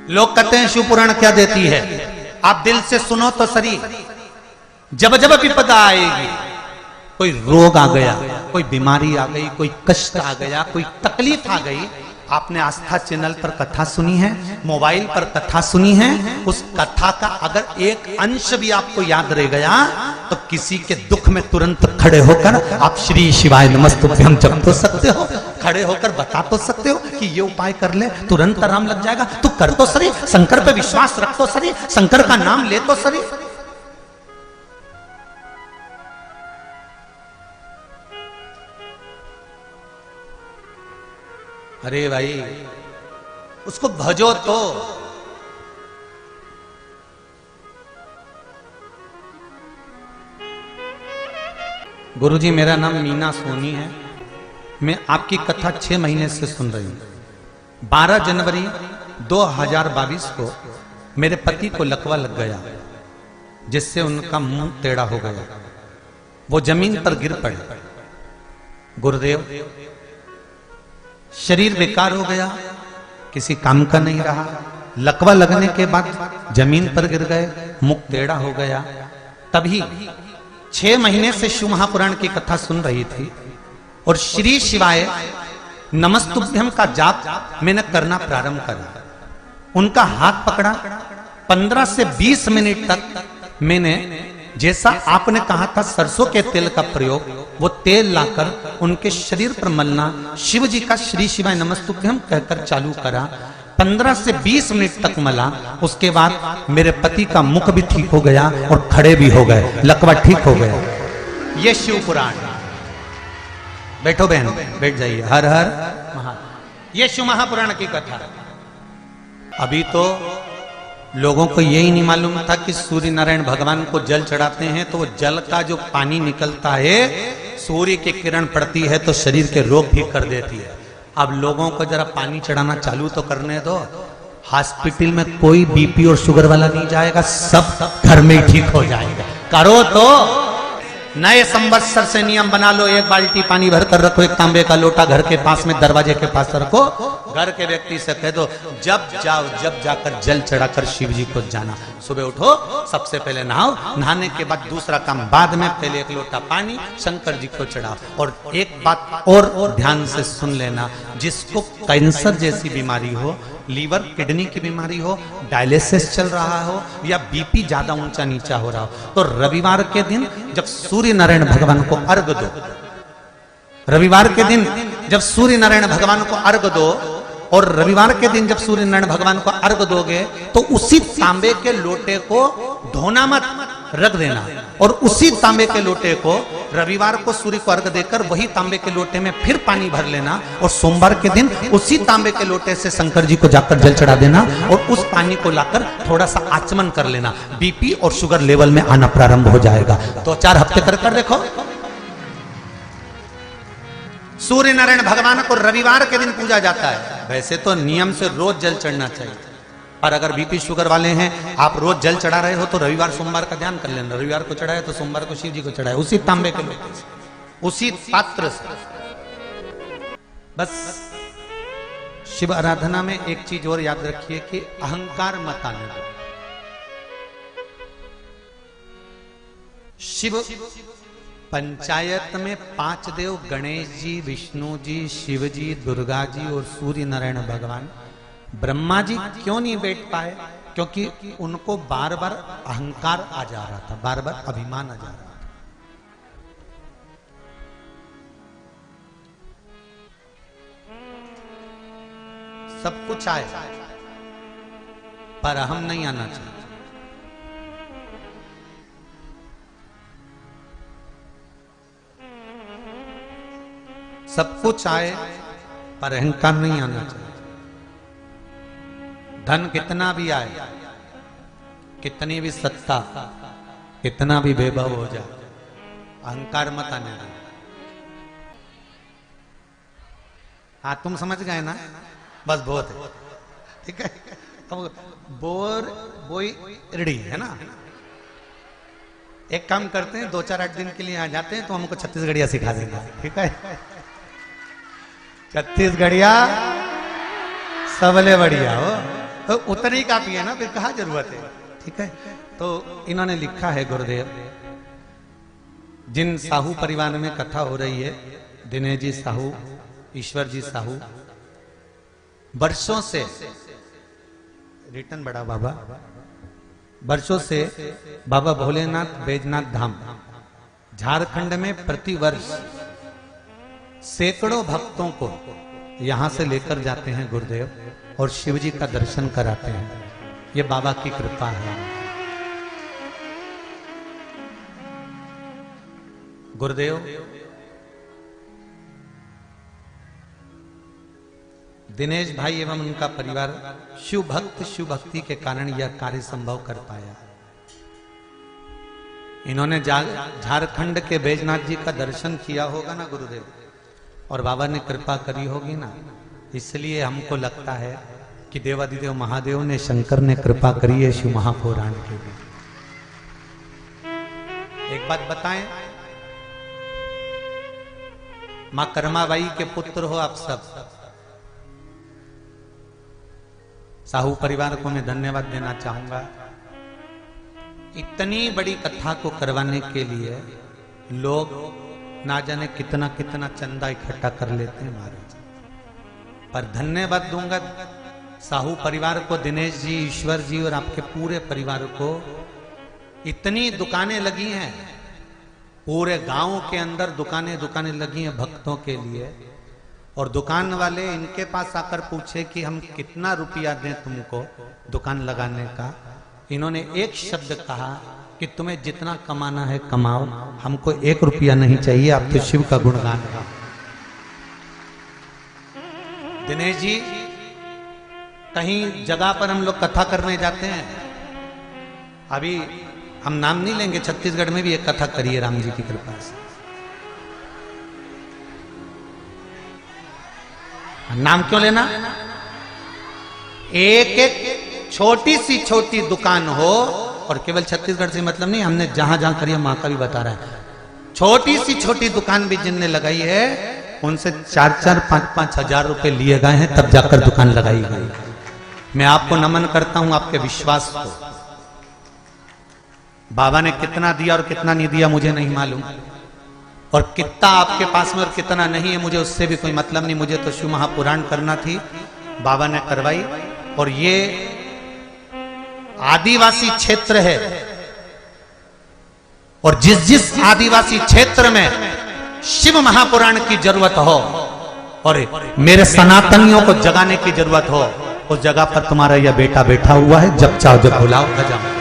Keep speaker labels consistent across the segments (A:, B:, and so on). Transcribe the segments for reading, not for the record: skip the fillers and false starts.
A: लोग कहते हैं शिव पुराण क्या देती है, आप दिल से सुनो तो सही। जब जब विपदा आएगी, कोई रोग आ गया, कोई बीमारी आ गई, कोई कष्ट आ गया, कोई तकलीफ आ गई, आपने आस्था चैनल पर कथा सुनी है, मोबाइल पर कथा सुनी है, उस कथा का अगर एक अंश भी आपको याद रह गया तो किसी के दुख में तुरंत खड़े होकर आप श्री शिवाय नमस्तुभ्यम जप तो सकते हो, खड़े होकर बता तो सकते हो कि ये उपाय कर ले तुरंत आराम लग जाएगा। तू कर तो सही, शंकर पे विश्वास रख तो सही, शंकर का नाम ले तो सही। अरे भाई उसको भजो तो। गुरुजी मेरा नाम मीना सोनी है, मैं आपकी कथा 6 महीने से सुन रही हूं। 12 जनवरी 2022 को मेरे पति को लकवा लग गया, जिससे उनका मुंह टेढ़ा हो गया, वो जमीन पर गिर पड़े। गुरुदेव शरीर बेकार हो गया, किसी काम का नहीं रहा। लकवा लगने के बाद जमीन पर गिर गए, मुख टेढ़ा हो गया। तभी 6 महीने से शिव महापुराण की कथा सुन रही थी और श्री शिवाय नमस्तुभ्यम का जाप मैंने करना प्रारंभ करा। उनका हाथ पकड़ा, 15 से 20 मिनट तक मैंने जैसा आपने कहा था सरसों के तेल का प्रयोग, वो तेल लाकर उनके शरीर पर मलना, शिव जी का श्री शिवाय नमस्तुभ्यम कहकर चालू करा। 15 से 20 मिनट तक मला। उसके बाद मेरे पति का मुख भी ठीक हो गया और खड़े भी हो गए, लकवा ठीक हो गया। ये शिव पुराण। बैठो बहन, बैठ जाइए। हर हर महादेव। ये शिव महापुराण की कथा। अभी तो लोगों को यही नहीं मालूम था कि सूर्य नारायण भगवान को जल चढ़ाते हैं तो वो जल का जो पानी निकलता है, सूर्य की किरण पड़ती है तो शरीर के रोग भी कर देती है। अब लोगों को जरा पानी चढ़ाना चालू तो करने दो। हॉस्पिटल में कोई बीपी और शुगर वाला नहीं जाएगा, सब घर में ही ठीक हो जाएगा। करो तो। नए संवत्सर से नियम बना लो, 1 बाल्टी पानी भरकर रखो, 1 तांबे का लोटा घर के पास में दरवाजे के पास रखो। घर के व्यक्ति से कह दो जब जाओ, जब जाकर जल चढ़ाकर शिव जी को जाना। सुबह उठो, सबसे पहले नहाओ, नहाने के बाद दूसरा काम बाद में, पहले 1 लोटा पानी शंकर जी को चढ़ाओ। और एक बात और ध्यान से सुन लेना, जिसको कैंसर जैसी बीमारी हो, लीवर किडनी की बीमारी हो, डायलिसिस चल रहा हो या बीपी ज्यादा ऊंचा नीचा हो रहा हो, तो रविवार के दिन जब सूर्य नारायण भगवान को अर्घ दो, रविवार के दिन जब सूर्य नारायण भगवान को अर्घ दो, और रविवार के दिन जब सूर्य नारायण भगवान को अर्घ दोगे तो उसी तांबे के लोटे को धोना मत, रख देना। और उसी तांबे के लोटे को रविवार को सूर्य को अर्घ देकर वही तांबे के लोटे में फिर पानी भर लेना, और सोमवार के दिन उसी तांबे के लोटे से शंकर जी को जाकर जल चढ़ा देना, और उस पानी को लाकर थोड़ा सा आचमन कर लेना। बीपी और शुगर लेवल में आना प्रारंभ हो जाएगा। 2-4 हफ्ते कर देखो। सूर्य नारायण भगवान को रविवार के दिन पूजा जाता है। वैसे तो नियम से रोज जल चढ़ना चाहिए, पर अगर बीपी शुगर वाले हैं, आप रोज जल चढ़ा रहे हो तो रविवार सोमवार का ध्यान कर लेना। रविवार को चढ़ाए तो सोमवार को शिव जी को चढ़ाए, उसी तांबे के लोटे से, उसी पात्र से। बस शिव आराधना में एक चीज और याद रखिए कि अहंकार मत आने दो। शिव पंचायत में 5 देव, गणेश जी, विष्णु जी, शिव जी, दुर्गा जी और सूर्य नारायण भगवान। ब्रह्मा जी क्यों नहीं बैठ पाए? क्योंकि उनको बार बार अहंकार आ जा रहा था, बार बार अभिमान आ जा रहा था। सब कुछ आए पर अहम नहीं आना चाहिए। सब कुछ आए पर अहंकार नहीं आना चाहिए। धन कितना भी आए, कितनी भी सत्ता, कितना भी वैभव हो जाए, अहंकार मत आने दो। हाँ तुम समझ गए ना, बस बहुत है, ठीक है। तो बोर बोई रेडी है ना। एक काम करते हैं, 2-4-8 दिन के लिए आ जाते हैं तो हमको छत्तीसगढ़िया सिखा देंगे, ठीक है। छत्तीसगढ़िया सबले बढ़िया हो, उतनी काफी है ना, फिर कहाँ जरूरत है। ठीक है, तो इन्होंने लिखा है गुरुदेव, जिन साहू परिवार में कथा हो रही है, दिनेश जी साहू, ईश्वर जी साहू, वर्षों से रिटर्न बड़ा बाबा, वर्षों से बाबा भोलेनाथ बैजनाथ धाम झारखंड में प्रतिवर्ष सैकड़ों भक्तों को यहां से लेकर जाते हैं गुरुदेव, और शिव जी का दर्शन कराते हैं। ये बाबा की कृपा है। गुरुदेव दिनेश भाई एवं उनका परिवार शिव भक्त, शिव भक्ति के कारण यह कार्य संभव कर पाया। इन्होंने झारखंड के बैजनाथ जी का दर्शन किया होगा ना गुरुदेव, और बाबा ने कृपा करी होगी ना, इसलिए हमको लगता है कि देवादिदेव महादेव ने, शंकर ने कृपा करी है शिव महापुराण के लिए। एक बात बताएं, मां कर्माबाई के पुत्र हो आप सब, साहू परिवार को मैं धन्यवाद देना चाहूंगा। इतनी बड़ी कथा को करवाने के लिए लोग ना जाने कितना कितना चंदा इकट्ठा कर लेते हैं महाराज, पर धन्यवाद दूंगा साहू परिवार को, दिनेश जी, ईश्वर जी और आपके पूरे परिवार को। इतनी दुकानें लगी हैं पूरे गांव के अंदर, दुकानें लगी हैं भक्तों के लिए, और दुकान वाले इनके पास आकर पूछे कि हम कितना रुपया दें तुमको दुकान लगाने का। इन्होंने एक शब्द कहा कि तुम्हें जितना कमाना है कमाओ, हमको 1 रुपया नहीं चाहिए, आप तो शिव का गुणगान गाओ। दिनेश जी, कहीं जगह पर हम लोग कथा करने जाते हैं, अभी हम नाम नहीं लेंगे, छत्तीसगढ़ में भी एक कथा करी है राम जी की कृपा से, नाम क्यों लेना। एक एक छोटी दुकान हो, और केवल छत्तीसगढ़ से मतलब नहीं, हमने जहां जहां करी है मां का भी बता रहा है, छोटी दुकान भी जिनने लगाई है उनसे 4-4, 5-5 हजार रुपए लिए गए हैं, तब जाकर दुकान लगाई गई। मैं आपको नमन करता हूं आपके विश्वास को। बाबा ने कितना दिया और कितना नहीं दिया मुझे नहीं मालूम, और कितना आपके पास में और कितना नहीं है मुझे उससे भी कोई मतलब नहीं। मुझे तो शिव महापुराण करना थी, बाबा ने करवाई। और ये आदिवासी क्षेत्र है, और जिस आदिवासी क्षेत्र में शिव महापुराण की जरूरत हो और मेरे सनातनियों को जगाने की जरूरत हो, उस जगह पर तुम्हारा यह बेटा बैठा हुआ है, जब चाहो जब बुलाओ जाओ।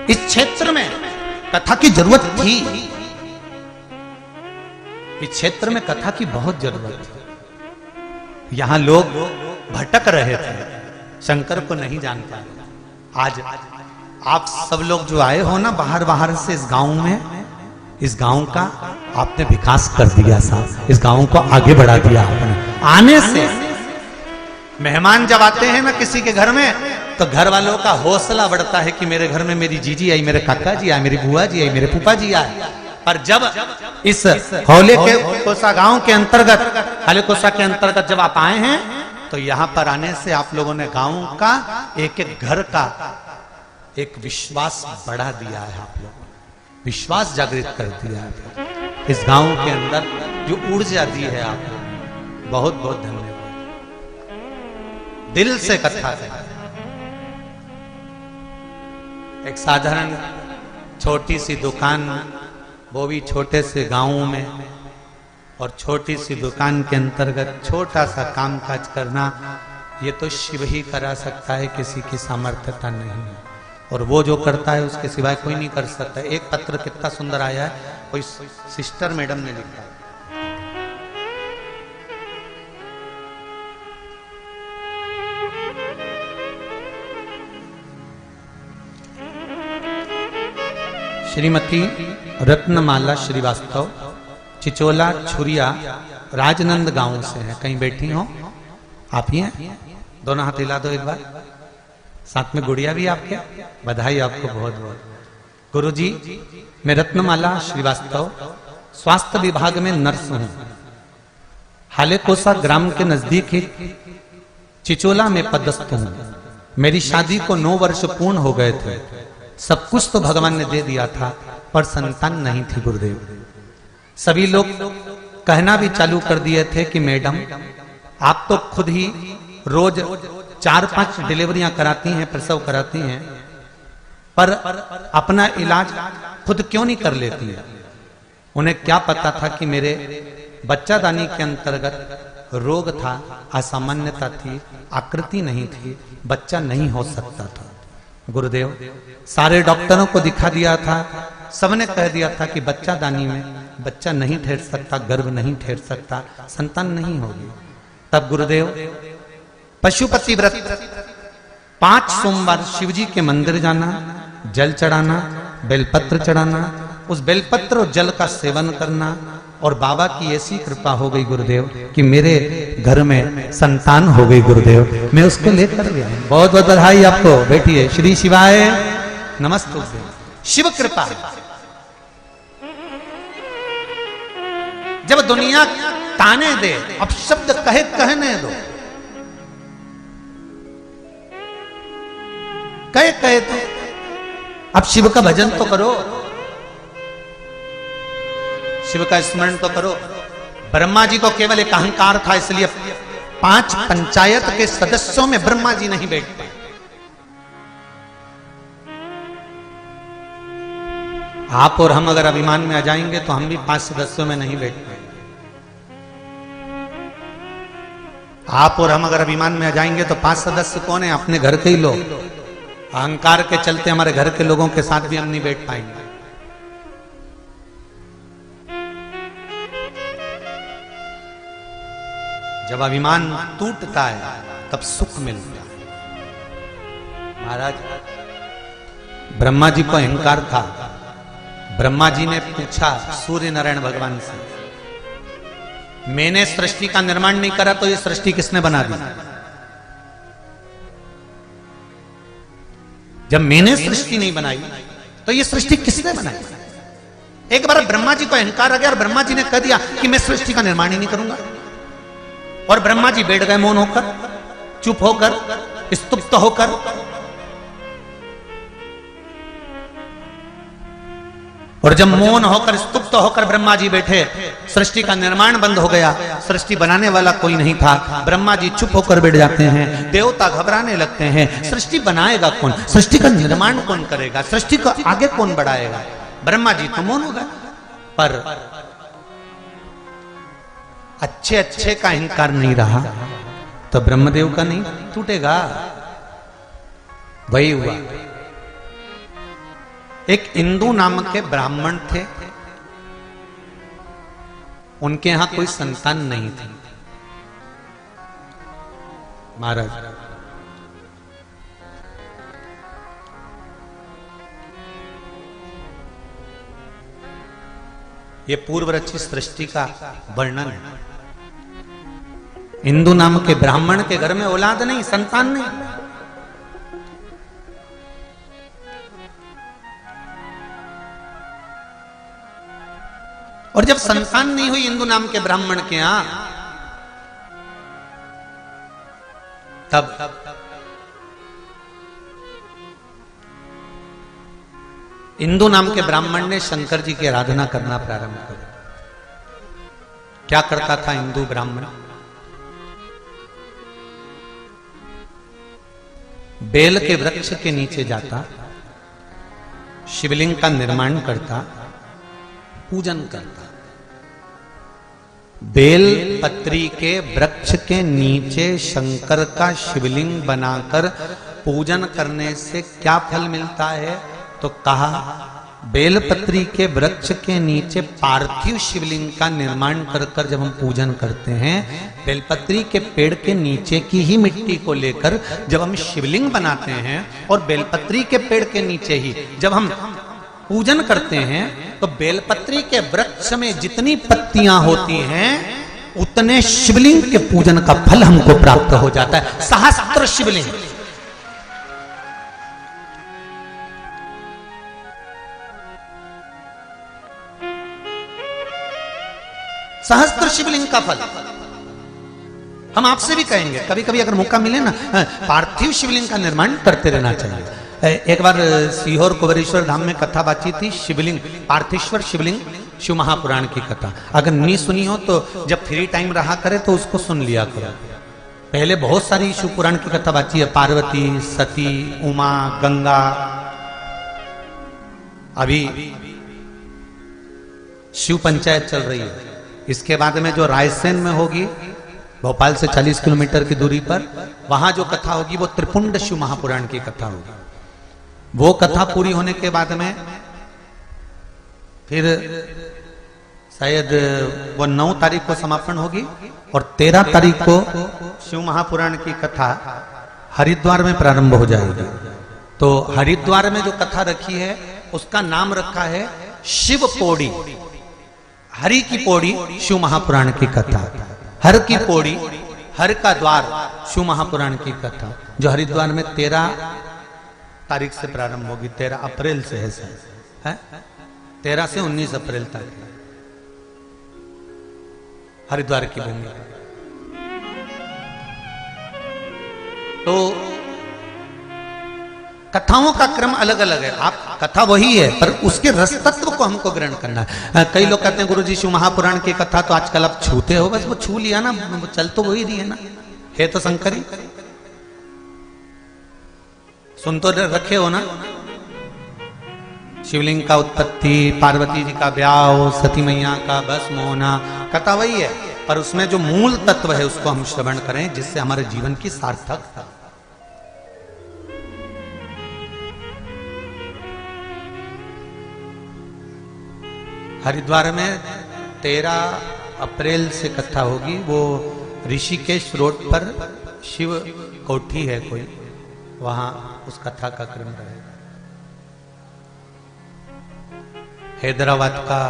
A: इस क्षेत्र में कथा की जरूरत थी, इस क्षेत्र में कथा की बहुत जरूरत थी। यहां लोग भटक रहे थे, शंकर को नहीं जान पाए। आज आप सब लोग जो आए हो ना बाहर से इस गांव में, इस गांव का आपने विकास कर दिया साहब, इस गांव को आगे बढ़ा दिया आपने। आने से मेहमान जब आते हैं ना किसी के घर में, तो घर वालों का हौसला बढ़ता है कि मेरे घर में मेरी जीजी आई, मेरे काका जी आए, मेरी बुआ जी आई, मेरे फूफा जी आए। पर जब इस हौले के कोसा गांव के अंतर्गत, हले कोसा के अंतर्गत जब आप आए हैं, तो यहां पर आने से आप लोगों ने गांव का एक एक घर का एक विश्वास बढ़ा दिया है। आप लोग विश्वास जागृत कर दिया है इस गांव के अंदर, जो ऊर्जा दी है आप लोग, बहुत बहुत धन्यवाद। दिल से कथा है। एक साधारण छोटी सी दुकान, वो भी छोटे से गांव में, और छोटी सी दुकान के अंतर्गत छोटा सा काम काज करना, ये तो शिव ही करा सकता है, किसी की सामर्थ्यता नहीं है। और वो जो करता है उसके सिवाय कोई नहीं कर सकता। एक पत्र कितना सुंदर आया है, कोई सिस्टर मैडम ने लिखा है, श्रीमती रत्नमाला श्रीवास्तव, चिचोला छुरिया, राजनंद गांव से है। कहीं बैठी हो आप ही हैं? दोनों हाथ हिला दो एक बार। साथ में गुड़िया भी आपके, बधाई आपको बहुत बहुत। गुरुजी, मैं रत्नमाला श्रीवास्तव स्वास्थ्य विभाग में नर्स हूं। हालेकोसा ग्राम के नजदीक ही चिचोला में पदस्थ हूं। मेरी शादी को 9 वर्ष पूर्ण हो गए थे। सब कुछ तो भगवान ने दे दिया था, पर संतान नहीं थी गुरुदेव। सभी लोग कहना भी चालू कर दिए थे कि मैडम आप तो खुद ही रोज 4-5 डिलीवरियां कराती हैं, प्रसव कराती हैं, पर अपना इलाज खुद क्यों नहीं कर लेती है। उन्हें क्या पता था कि मेरे बच्चादानी के अंतर्गत रोग था, असामान्यता थी, आकृति नहीं थी, बच्चा नहीं हो सकता था। गुरुदेव सारे डॉक्टरों को दिखा दिया था, सबने कह दिया था कि बच्चादानी में बच्चा नहीं ठहर सकता, गर्भ नहीं ठहर सकता, संतान नहीं होगी। तब गुरुदेव पशुपति व्रत 5 सोमवार शिवजी के मंदिर जाना, जल चढ़ाना, बेलपत्र चढ़ाना, उस बेलपत्र और जल का सेवन करना, और बाबा की ऐसी कृपा हो गई गुरुदेव कि मेरे घर में संतान हो गई गुरुदेव। मैं उसको लेकर गया। बहुत बहुत बधाई आपको। बैठिए। श्री शिवाय नमस्ते। शिव कृपा। जब दुनिया ताने दे, अब शब्द कहने दो, कहे तो अब शिव का भजन तो करो, शिव का स्मरण तो करो। ब्रह्मा जी को केवल एक अहंकार था, इसलिए 5 पंचायत के सदस्यों में ब्रह्मा जी नहीं बैठ पाए। आप और हम अगर अभिमान में आ जाएंगे तो हम भी 5 सदस्यों में नहीं बैठ पाएंगे। आप और हम अगर अभिमान में आ जाएंगे तो 5 सदस्य कौन है? अपने घर के ही लोग। अहंकार के चलते हमारे घर के लोगों के साथ भी हम नहीं बैठ पाएंगे। जब अभिमान टूटता है तब सुख मिलता है। महाराज ब्रह्मा जी को अहंकार था। ब्रह्मा जी ने पूछा सूर्य नारायण भगवान से, मैंने सृष्टि का निर्माण नहीं करा तो ये सृष्टि किसने बना दी? जब मैंने सृष्टि नहीं बनाई तो ये सृष्टि किसने बनाई? एक बार ब्रह्मा जी को अहंकार आ गया और ब्रह्मा जी ने कह दिया कि मैं सृष्टि का निर्माण ही नहीं करूंगा। और ब्रह्मा जी बैठ गए मौन होकर, चुप होकर, स्तुप्त होकर। और जब मौन होकर, स्तुप्त होकर ब्रह्मा जी बैठे, सृष्टि का निर्माण बंद हो गया। सृष्टि बनाने वाला कोई नहीं था। ब्रह्मा जी चुप होकर बैठ जाते हैं। देवता घबराने लगते हैं। सृष्टि बनाएगा कौन? सृष्टि का निर्माण कौन करेगा? सृष्टि को आगे कौन बढ़ाएगा? ब्रह्मा जी तो मौन हो गए। पर अच्छे का अहंकार नहीं रहा तो ब्रह्मदेव का नहीं टूटेगा। वही हुआ। एक इंदु नाम के ब्राह्मण थे, उनके यहां कोई संतान नहीं थी। महाराज ये पूर्व रचित सृष्टि का वर्णन है। इंदु नाम के ब्राह्मण के घर में औलाद नहीं, संतान नहीं। और जब संतान नहीं हुई इंदु नाम के ब्राह्मण के यहां, तब इंदु नाम के ब्राह्मण ने शंकर जी की आराधना करना प्रारंभ कर। क्या करता था इंदु ब्राह्मण? बेल के वृक्ष के नीचे जाता, शिवलिंग का निर्माण करता, पूजन करता। बेल पत्री के वृक्ष के नीचे शंकर का शिवलिंग बनाकर पूजन करने से क्या फल मिलता है? तो कहा बेलपत्री के वृक्ष के नीचे पार्थिव शिवलिंग का निर्माण कर कर जब हम पूजन करते हैं, बेलपत्री के पेड़ के नीचे की ही मिट्टी को लेकर जब हम शिवलिंग बनाते हैं और बेलपत्री के पेड़ के नीचे ही जब हम पूजन करते हैं, तो बेलपत्री के वृक्ष में जितनी पत्तियां होती हैं उतने शिवलिंग के पूजन का फल हमको प्राप्त हो जाता है। सहस्त्र शिवलिंग। सहस्त्र शिवलिंग का फल। हम आपसे भी कहेंगे कभी कभी अगर मौका मिले ना, पार्थिव शिवलिंग का निर्माण करते रहना चाहिए। एक बार सीहोर कुबेरेश्वर धाम में कथा बाची थी, शिवलिंग पार्थिश्वर शिवलिंग शिव महापुराण की कथा। अगर नहीं सुनी हो तो जब फ्री टाइम रहा करे तो उसको सुन लिया करो। पहले बहुत सारी शिव पुराण की कथा बाची है, पार्वती, सती, उमा, गंगा। अभी शिव पंचायत चल रही है। इसके बाद में जो रायसेन में होगी, भोपाल से 40 किलोमीटर की दूरी पर, वहां जो कथा होगी वो त्रिपुंड शिव महापुराण की कथा होगी। वो कथा पूरी होने के बाद में फिर शायद वो 9 तारीख को समापन होगी और 13 तारीख को शिव महापुराण की कथा हरिद्वार में प्रारंभ हो जाएगी। तो हरिद्वार में जो कथा रखी है उसका नाम रखा है शिव पौड़ी। हरि की पौड़ी शिव महापुराण की कथा, हर की पौड़ी, हर का द्वार शिव महापुराण की कथा, जो हरिद्वार में 13 तारीख से प्रारंभ होगी। 13 अप्रैल से है 13 से 19 अप्रैल तक हरिद्वार की भूमि। तो कथाओं का क्रम अलग अलग है। आप कथा वही है पर उसके रस तत्व को हमको ग्रहण करना है। कई लोग कहते हैं गुरुजी शिव महापुराण की कथा तो आजकल आप छूते हो, बस वो छू लिया ना, चल तो वही रही है ना, है तो शंकरी, सुन तो रखे हो ना। शिवलिंग का उत्पत्ति, पार्वती जी का ब्याह, सती मैया का भस्म होना, कथा वही है पर उसमें जो मूल तत्व है उसको हम श्रवण करें जिससे हमारे जीवन की सार्थकता। हरिद्वार में 13 अप्रैल से कथा होगी। वो ऋषिकेश रोड पर शिव कोठी है कोई, वहां उस कथा का क्रम रहेगा। हैदराबाद का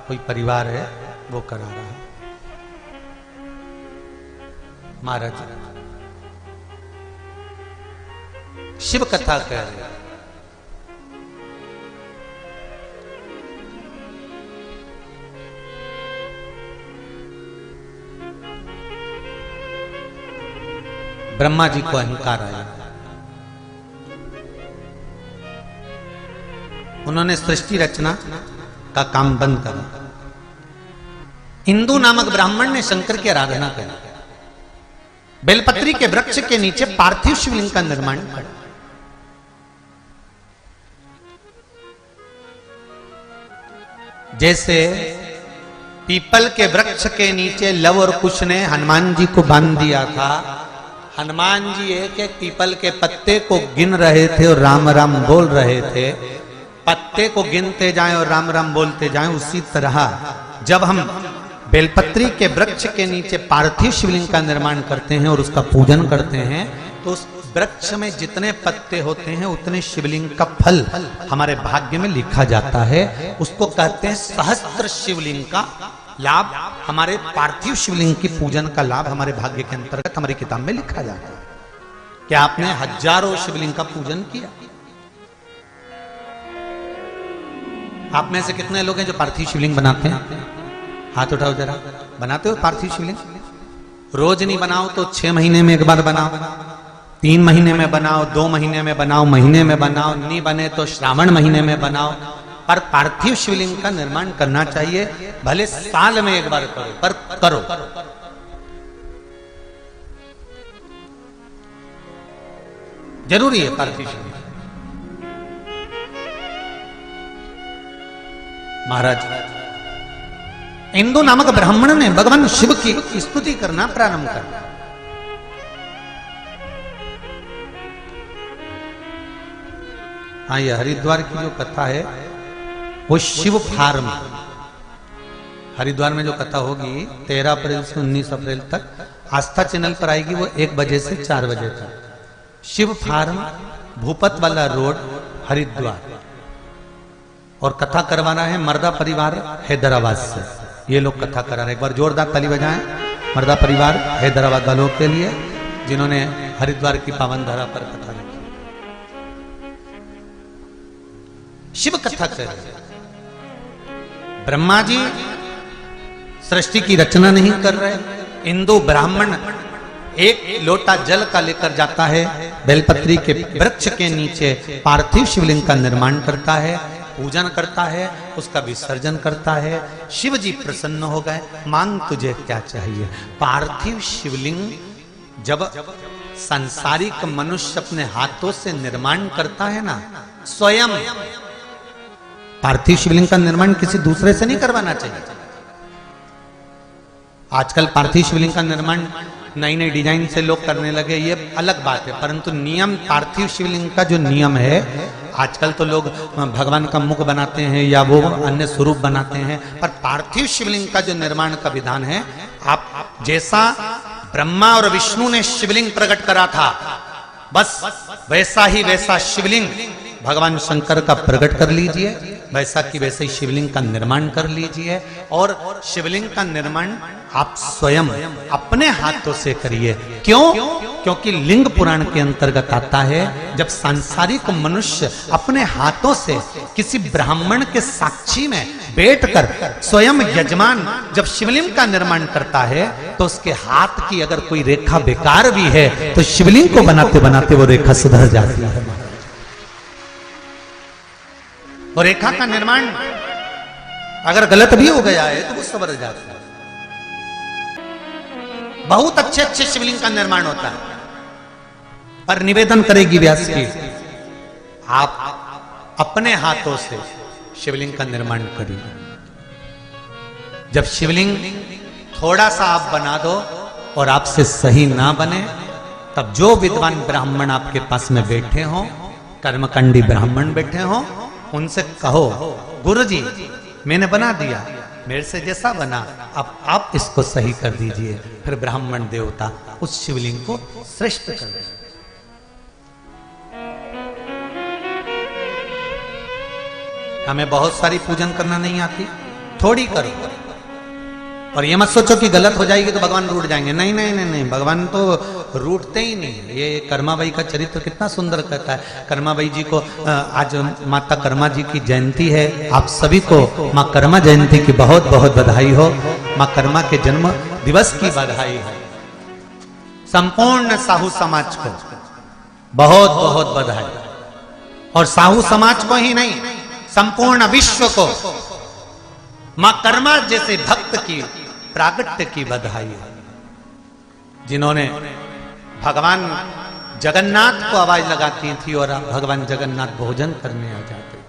A: कोई परिवार है वो करा रहा है। महाराज शिव कथा कह रहे हैं। ब्रह्मा जी को अहंकार आया, उन्होंने सृष्टि रचना का काम बंद करा। इंदु नामक ब्राह्मण ने शंकर की आराधना करी, बेलपत्री के वृक्ष के नीचे पार्थिव शिवलिंग का निर्माण करा। जैसे पीपल के वृक्ष के नीचे लव और कुश ने हनुमान जी को बांध दिया था, हनुमान जी एक एक पीपल के पत्ते को गिन रहे थे और राम राम बोल रहे थे। पत्ते को गिनते जाएं और राम राम बोलते जाएं। उसी तरह जब हम बेलपत्री के वृक्ष के नीचे पार्थिव शिवलिंग का निर्माण करते हैं और उसका पूजन करते हैं तो उस वृक्ष में जितने पत्ते होते हैं उतने शिवलिंग का फल हमारे भाग्य में लिखा जाता है। उसको कहते हैं सहस्त्र शिवलिंग का लाभ। हमारे पार्थिव शिवलिंग की पूजन का लाभ हमारे भाग्य के अंतर्गत हमारी किताब में लिखा जाता है। क्या आपने हजारों शिवलिंग का पूजन किया? आप में से कितने लोग हैं जो पार्थिव शिवलिंग बनाते हैं? हाथ उठाओ जरा। बनाते हो पार्थिव शिवलिंग? रोज नहीं बनाओ तो 6 महीने में एक बार बनाओ, 3 महीने में बनाओ, 2 महीने में बनाओ, महीने में बनाओ, नहीं बने तो श्रावण महीने में बनाओ। पर पार्थिव शिवलिंग का निर्माण करना चाहिए, भले साल में एक बार करो पर करो। जरूरी है पार्थिव शिवलिंग। महाराज इंदु नामक ब्राह्मण ने भगवान शिव की स्तुति करना प्रारंभ कर। हाँ, ये हरिद्वार की जो कथा है वो शिव फार्म, हरिद्वार में जो कथा होगी 13 अप्रैल से 19 अप्रैल तक आस्था चैनल पर आएगी। वो 1 बजे से 4 बजे तक। शिव फार्म, भूपत वाला रोड, हरिद्वार। और कथा करवाना है मर्दा परिवार हैदराबाद से। ये लोग कथा करा रहे हैं। एक बार जोरदार ताली बजाएं मर्दा परिवार हैदराबाद वालों के लिए जिन्होंने हरिद्वार की पावन धरा पर कथा रखी। शिव कथा कर रहे। ब्रह्मा जी सृष्टि की रचना नहीं कर रहे। हिंदू ब्राह्मण एक लोटा जल का लेकर जाता है, बेलपत्री के वृक्ष के नीचे पार्थिव शिवलिंग का निर्माण करता है, पूजन करता है, उसका विसर्जन करता है। शिव जी प्रसन्न हो गए, मांग तुझे क्या चाहिए। पार्थिव शिवलिंग जब सांसारिक मनुष्य अपने हाथों से निर्माण करता है ना, स्वयं पार्थिव शिवलिंग का निर्माण किसी दूसरे से नहीं करवाना चाहिए। आजकल पार्थिव शिवलिंग का निर्माण नई नई डिजाइन से लोग करने लगे, ये अलग बात है, परंतु नियम पार्थिव शिवलिंग का जो नियम है, आजकल तो लोग भगवान का मुख बनाते हैं या वो अन्य स्वरूप बनाते हैं, पर पार्थिव शिवलिंग का जो निर्माण का विधान है, आप जैसा ब्रह्मा और विष्णु ने शिवलिंग प्रकट करा था, बस वैसा ही वैसा शिवलिंग भगवान शंकर का प्रकट कर लीजिए, वैसा कि वैसे ही शिवलिंग का निर्माण कर लीजिए। और शिवलिंग का निर्माण आप स्वयं अपने हाथों से करिए। क्यों? क्योंकि लिंग पुराण के अंतर्गत आता है, जब सांसारिक मनुष्य अपने हाथों से किसी ब्राह्मण के साक्षी में बैठकर स्वयं यजमान जब शिवलिंग का निर्माण करता है, तो उसके हाथ की अगर कोई रेखा बेकार भी है तो शिवलिंग को बनाते बनाते वो रेखा सुधर जाती है। और रेखा का निर्माण अगर गलत भी हो गया है तो वो सवर जाता है। बहुत अच्छे अच्छे शिवलिंग का निर्माण होता है, पर निवेदन करेगी व्यास की, आप अपने हाथों से शिवलिंग का निर्माण करिए। जब शिवलिंग थोड़ा सा आप बना दो और आपसे सही ना बने, तब जो विद्वान ब्राह्मण आपके पास में बैठे हों, कर्मकांडी ब्राह्मण बैठे हों, उनसे कहो, गुरुजी मैंने बना दिया, मेरे से जैसा बना, अब आप इसको सही कर दीजिए। फिर ब्राह्मण देवता उस शिवलिंग को श्रेष्ठ कर दे। हमें बहुत सारी पूजन करना नहीं आती, थोड़ी करो। और ये मत सोचो कि गलत हो जाएगी तो भगवान रूठ जाएंगे। नहीं नहीं नहीं नहीं, भगवान तो रूठते ही नहीं। ये कर्माबाई का चरित्र कितना सुंदर कहता है। कर्माबाई जी को आज माता कर्मा जी की जयंती है। आप सभी को माँ कर्मा जयंती की बहुत बहुत बधाई हो। माँ कर्मा के जन्म दिवस की बधाई हो। संपूर्ण साहू समाज को बहुत बहुत बधाई, और साहू समाज को ही नहीं, संपूर्ण विश्व को माँ कर्मा जैसे भक्त की प्रागट्य की बधाई है, जिन्होंने भगवान जगन्नाथ को आवाज लगाती थी और भगवान जगन्नाथ भोजन करने आ जाते थे।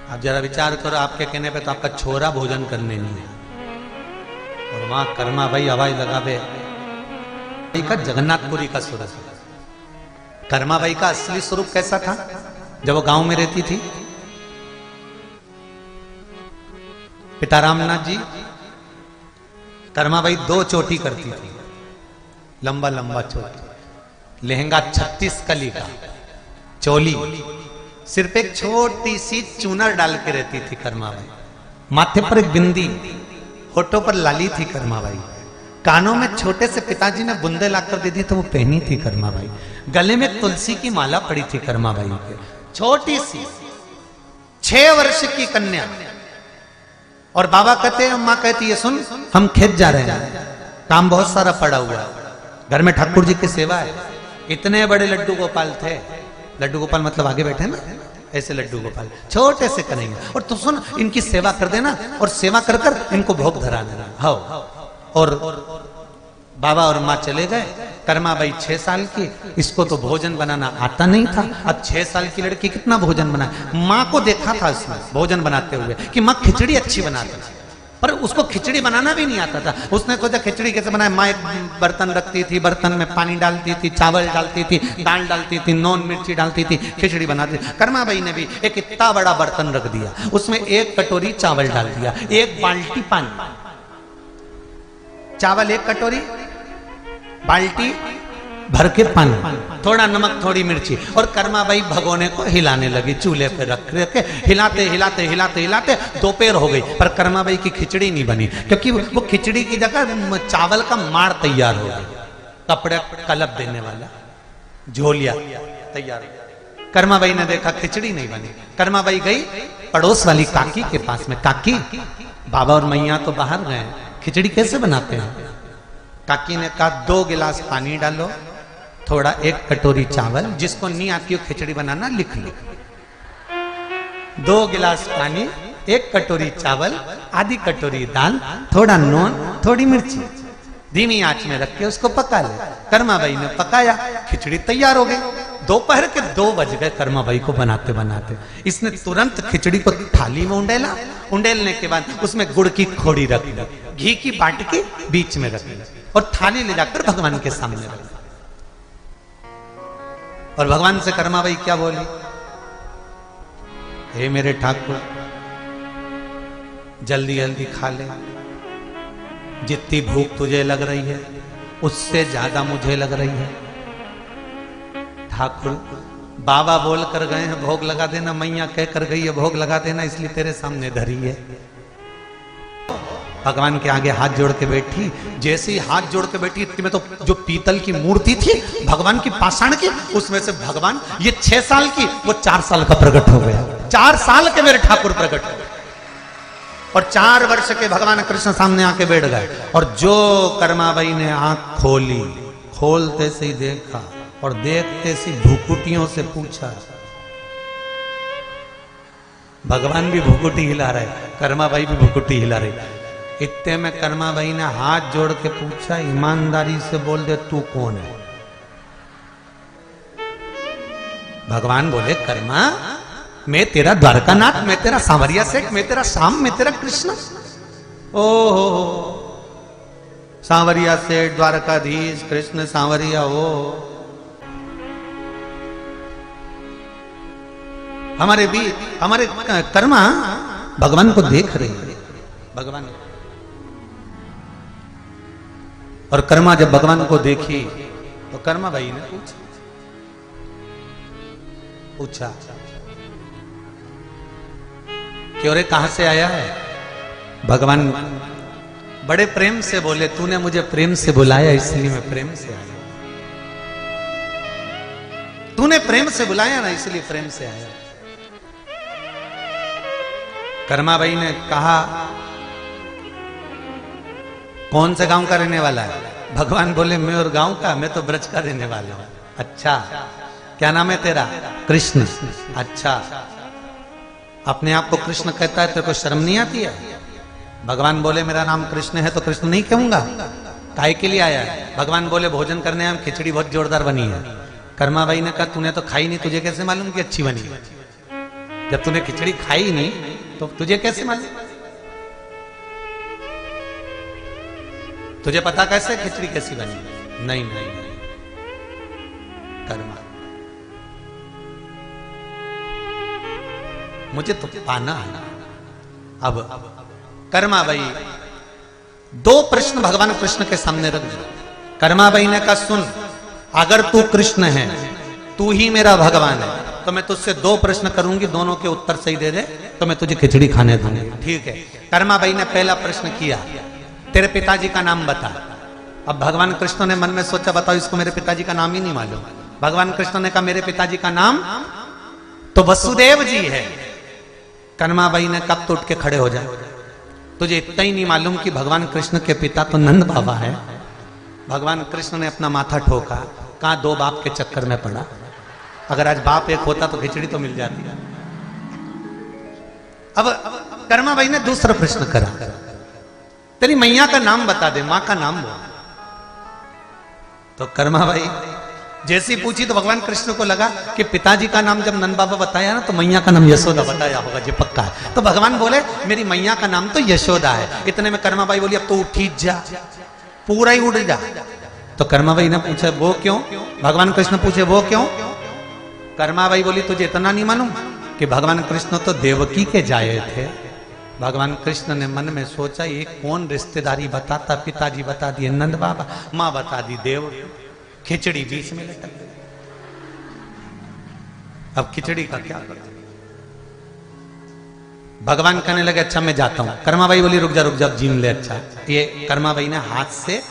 A: आप जरा विचार करो, आपके कहने पे तो आपका छोरा भोजन करने नहीं है, और मां कर्मा भाई आवाज लगावे। का जगन्नाथपुरी का सूरत, कर्मा भाई का असली स्वरूप कैसा था जब वो गांव में रहती थी? पिता रामनाथ जी, कर्माबाई 2 चोटी करती थी, लंबा लंबा चोटी, लहंगा 36 कली का, चोली, सिर्फ एक छोटी सी चूनर डाल के रहती थी कर्माबाई, माथे पर एक बिंदी, होठों पर लाली थी कर्माबाई, कानों में छोटे से पिताजी ने बुंदे लाकर दी थी तो वो पहनी थी कर्माबाई, गले में तुलसी की माला पड़ी थी कर्माबाई के, छोटी सी 6 वर्ष की कन्या। और बाबा कहते हैं, माँ कहती है, सुन हम खेत जा रहे हैं, काम बहुत सारा पड़ा हुआ है, घर में ठाकुर जी की सेवा है। इतने बड़े लड्डू गोपाल थे, लड्डू गोपाल मतलब आगे बैठे ना, ऐसे लड्डू गोपाल छोटे से करेंगे, और तू सुन इनकी सेवा कर देना, और सेवा कर कर इनको भोग धरा देना। हाँ, और बाबा और माँ चले गए। कर्माबाई 6 साल की, इसको तो भोजन बनाना आता नहीं था। अब 6 साल की लड़की कितना भोजन बनाए? माँ को देखा था उसने भोजन बनाते हुए कि माँ खिचड़ी अच्छी बनाती थी, पर उसको खिचड़ी बनाना भी नहीं आता था। उसने सोचा खिचड़ी कैसे बनाए। माँ एक बर्तन रखती थी, बर्तन में पानी डालती थी, चावल डालती थी, दाल डालती थी, नॉन मिर्ची डालती थी, खिचड़ी बनाती थी। कर्माबाई ने भी एक इतना बड़ा बर्तन रख दिया, उसमें 1 कटोरी चावल डाल दिया, 1 बाल्टी पानी, चावल 1 कटोरी, बाल्टी भर के पानी, थोड़ा नमक, थोड़ी मिर्ची, और कर्माबाई भगोने को हिलाने लगी, चूल्हे पे रख के हिलाते हिलाते हिलाते हिलाते दोपहर हो गई, पर कर्माबाई की खिचड़ी नहीं बनी, क्योंकि वो खिचड़ी की जगह चावल का माड़ तैयार हो गया, कपड़े कलप देने वाला झोलिया तैयार हो गया। कर्माबाई ने देखा खिचड़ी नहीं बनी। कर्माबाई गई पड़ोस वाली काकी के पास में, काकी बाबा और मैया तो बाहर गए, खिचड़ी कैसे बनाते हैं? काकी ने कहा 2 गिलास पानी डालो, थोड़ा 1 कटोरी चावल, जिसको नहीं आती हो खिचड़ी बनाना लिख लो। 2 गिलास पानी, 1 कटोरी चावल, आधी कटोरी दाल, थोड़ा नून, थोड़ी मिर्ची, धीमी आंच में रख के उसको पका ले। कर्माबाई ने पकाया, खिचड़ी तैयार हो गई। दोपहर के 2 बज गए कर्माबाई को बनाते बनाते। इसने तुरंत खिचड़ी को थाली में उंडेला, उंडेलने के बाद उसमें गुड़ की खोड़ी रख दी, घी की बाटकी बीच में रख ली और थाली ले जाकर भगवान के सामने रख दी। और भगवान से कर्माबाई क्या बोली? हे मेरे ठाकुर, जल्दी जल्दी खा ले, जितनी भूख तुझे लग रही है उससे ज्यादा मुझे लग रही है। ठाकुर बाबा बोल कर गए हैं भोग लगा देना, मैया कह कर गई है भोग लगा देना, इसलिए तेरे सामने धरी है। भगवान के आगे हाथ जोड़ के बैठी, जैसे ही हाथ जोड़ के बैठी इतने में तो जो पीतल की मूर्ति थी भगवान की पाषाण की, उसमें से भगवान ये 6 साल की वो 4 साल का प्रकट हो गया। 4 साल के मेरे ठाकुर प्रकट हो गए और 4 वर्ष के भगवान कृष्ण सामने आके बैठ गए। और जो कर्माबाई ने आंख खोली, खोलते से ही देखा और देखते से भुकुटियों से पूछा। भगवान भी भुकुटी हिला रहे, कर्माबाई भी भुकुटी हिला रही। इतने में कर्माबाई ने हाथ जोड़ के पूछा, ईमानदारी से बोल दे तू कौन है? भगवान बोले, कर्मा मैं तेरा द्वारकानाथ, मैं तेरा सांवरिया सेठ, मैं तेरा श्याम, मैं तेरा कृष्ण। ओहो सांवरिया सेठ, द्वारकाधीश, कृष्ण सांवरिया हो। हमारे कर्मा भगवान को देख रही है। भगवान और कर्मा जब भगवान को देखी तो कर्मा भाई ने पूछा क्यों रे, कहां से आया है? भगवान बड़े प्रेम से बोले, तूने मुझे प्रेम से बुलाया इसलिए मैं प्रेम से आया। तूने प्रेम से बुलाया ना इसलिए प्रेम से आया। कर्माबाई ने कहा कौन से गांव का रहने वाला है? भगवान बोले मैं और गांव का, मैं तो ब्रज का रहने वाला हूं। अच्छा क्या नाम है तेरा? कृष्ण। अच्छा अपने आप को कृष्ण कहता है, तेरे को शर्म नहीं आती है? भगवान बोले मेरा नाम कृष्ण है तो कृष्ण नहीं कहूंगा, काय के लिए आया है? भगवान बोले भोजन करने हम, खिचड़ी बहुत जोरदार बनी है। कर्माबाई ने कहा तूने तो खाई नहीं, तुझे कैसे मालूम कि अच्छी बनी? जब तूने खिचड़ी खाई नहीं तो तुझे कैसे मालूम? तुझे पता कैसे खिचड़ी कैसी बनी? नहीं नहीं नहीं, कर्मा मुझे तो पाना है। अब कर्माबाई 2 प्रश्न भगवान कृष्ण के सामने रख दिए। कर्माबाई ने कहा सुन, अगर तू कृष्ण है, तू ही मेरा भगवान है, तो मैं तुझसे 2 प्रश्न करूंगी, दोनों के उत्तर सही दे दे तो मैं तुझे खिचड़ी खाने दूंगी। ठीक है। कर्माबाई ने पहला प्रश्न किया, तेरे पिताजी का नाम बता। अब भगवान कृष्ण ने मन में सोचा बताओ इसको मेरे पिताजी का नाम ही नहीं मालूम। भगवान कृष्ण ने कहा मेरे पिताजी का नाम तो वसुदेव जी है। कर्माबाई ने कब तो उठ के खड़े हो जाए, तुझे इतना ही नहीं मालूम कि भगवान कृष्ण के पिता तो नंद बाबा है? भगवान कृष्ण ने अपना माथा ठोका, कहा 2 बाप के चक्कर में पड़ा, अगर आज बाप एक होता तो खिचड़ी तो मिल जाती है। अब कर्माबाई ने दूसरा प्रश्न करा, तेरी मैया का नाम बता दे, मां का नाम बोल। तो कर्माबाई जैसी पूछी तो भगवान कृष्ण को लगा कि पिताजी का नाम जब नंद बाबा बताया ना तो मैया का नाम यशोदा बताया होगा, जो पक्का है। तो भगवान बोले मेरी मैया का नाम तो यशोदा है। इतने में कर्माबाई बोली अब तो उठ ही जा, पूरा ही उड़ जा। तो कर्माबाई ने पूछा वो क्यों? भगवान कृष्ण पूछे वो क्यों? कर्माबाई बोली तुझे इतना नहीं मालूम कि भगवान कृष्ण तो देवकी के जाए थे। भगवान कृष्ण ने मन में सोचा ये कौन रिश्तेदारी बताता, पिताजी बता दिए नंद बाबा, मां बता दी देव, खिचड़ी बीच में लटक गई। अब खिचड़ी का क्या करते? भगवान कहने लगे अच्छा मैं जाता हूं। कर्माबाई बोली रुक जा जीम ले। अच्छा ये कर्माबाई ने हाथ से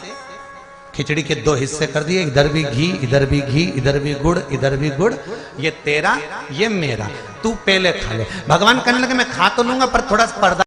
A: खिचड़ी के 2 हिस्से कर दिए, इधर भी घी, इधर भी घी, इधर भी गुड़, इधर भी गुड़, ये तेरा ये मेरा, तू पहले खा ले। भगवान कहने लगे मैं खा तो लूंगा पर थोड़ा पर्दा